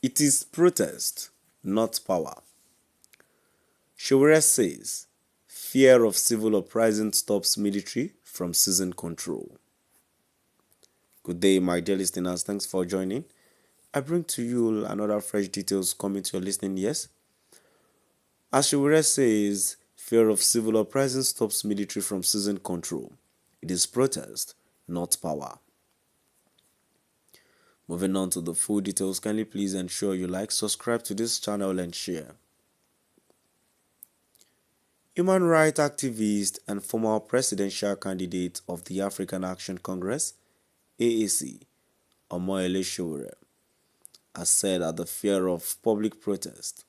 It is protest, not power. Sowore says, fear of civil uprising stops military from seizing control. Good day, my dear listeners. Thanks for joining. I bring to you another fresh details coming to your listening ears. As Sowore says, fear of civil uprising stops military from seizing control. It is protest, not power. Moving on to the full details, kindly please ensure you like, subscribe to this channel and share. Human rights activist and former presidential candidate of the African Action Congress, AAC, Omoyele Sowore, has said that the fear of public protest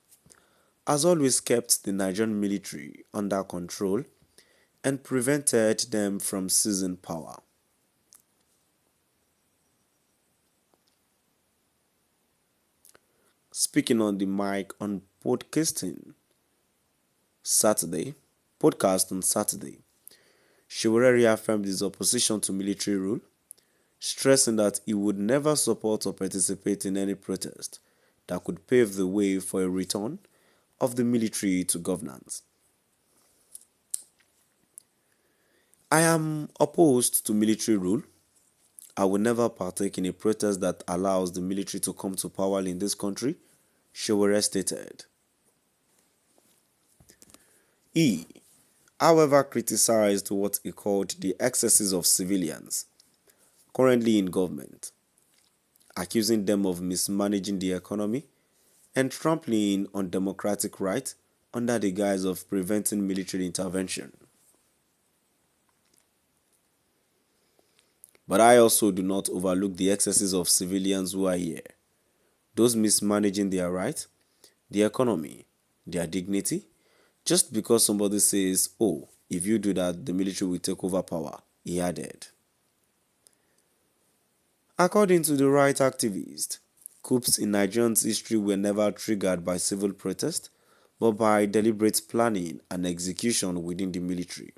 has always kept the Nigerian military under control and prevented them from seizing power. Speaking on the mic on Saturday, podcast on Saturday, Sowore reaffirmed his opposition to military rule, stressing that he would never support or participate in any protest that could pave the way for a return of the military to governance. I am opposed to military rule. I will never partake in a protest that allows the military to come to power in this country, Sowore stated. He, however, criticized what he called the excesses of civilians currently in government, accusing them of mismanaging the economy and trampling on democratic rights under the guise of preventing military intervention. But I also do not overlook the excesses of civilians who are here, those mismanaging their rights, the economy, their dignity, just because somebody says, oh, if you do that, the military will take over power, he added. According to the right activist, coups in Nigerian's history were never triggered by civil protest, but by deliberate planning and execution within the military.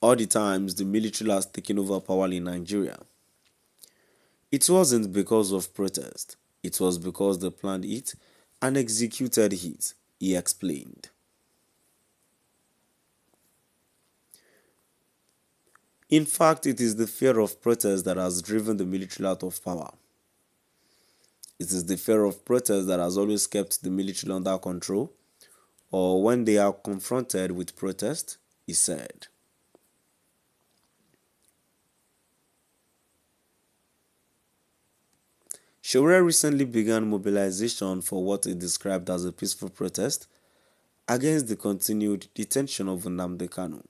All the times the military has taken over power in Nigeria, it wasn't because of protest, it was because they planned it and executed it, he explained. In fact, it is the fear of protest that has driven the military out of power. It is the fear of protest that has always kept the military under control, or when they are confronted with protest, he said. Sowore recently began mobilization for what he described as a peaceful protest against the continued detention of Nnamdi Kanu,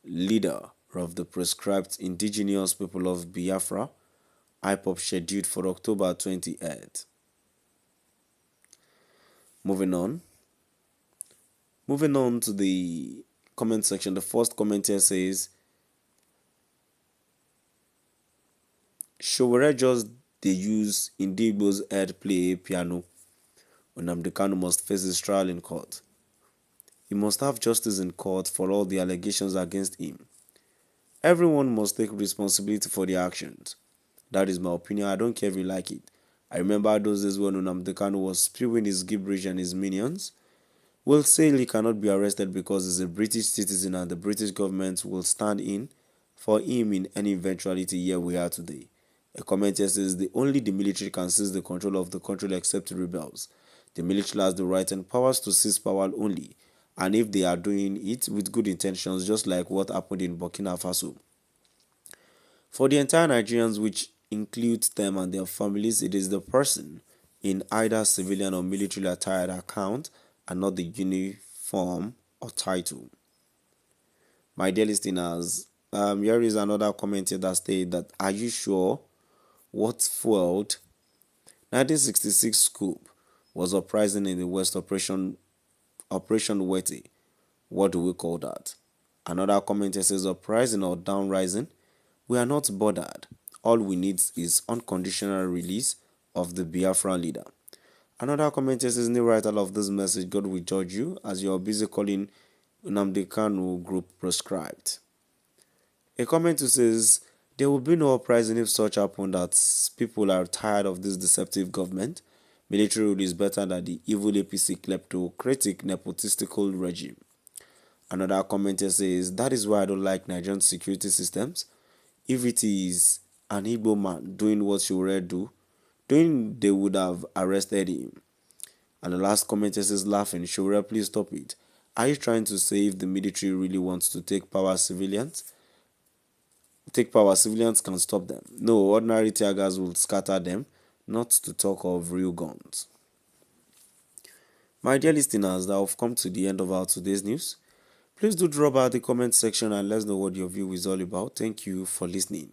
leader of the proscribed indigenous people of Biafra, IPOB scheduled for October 28th. Moving on to the comment section. The first comment here says, Sowore just they use Indigbo's head play piano. Nnamdi Kanu must face his trial in court. He must have justice in court for all the allegations against him. Everyone must take responsibility for their actions. That is my opinion. I don't care if you like it. I remember those days when Nnamdi Kanu was spewing his gibberish and his minions. Will say he cannot be arrested because he's a British citizen and the British government will stand in for him in any eventuality here we are today. A comment here says the military can seize the control of the country except rebels. The military has the right and powers to seize power only, and if they are doing it with good intentions, just like what happened in Burkina Faso. For the entire Nigerians, which includes them and their families, it is the person in either civilian or military attire that counts and not the uniform or title. My dear listeners, here is another comment here that states that, are you sure what fueled 1966 coup was Uprising in the West, Operation Wetty? What do we call that? Another comment here says, Uprising or downrising? We are not bothered. All we need is unconditional release of the Biafran leader. Another comment here says, new writer of this message, God will judge you as you are busy calling Nnamdi Kanu group proscribed. A comment who says, There will be no uprising if such happen that people are tired of this deceptive government. Military rule is better than the evil APC kleptocratic nepotistical regime. Another commenter says, that is why I don't like Nigerian security systems. If it is an Igbo man doing what Sowore doing, they would have arrested him. And the last commenter says, laughing, Sowore, please stop it. Are you trying to say if the military really wants to take power, civilians can stop them? No, ordinary tear gas will scatter them, not to talk of real guns. My dear listeners, that have come to the end of our today's news. Please do drop out the comment section and let us know what your view is all about. Thank you for listening.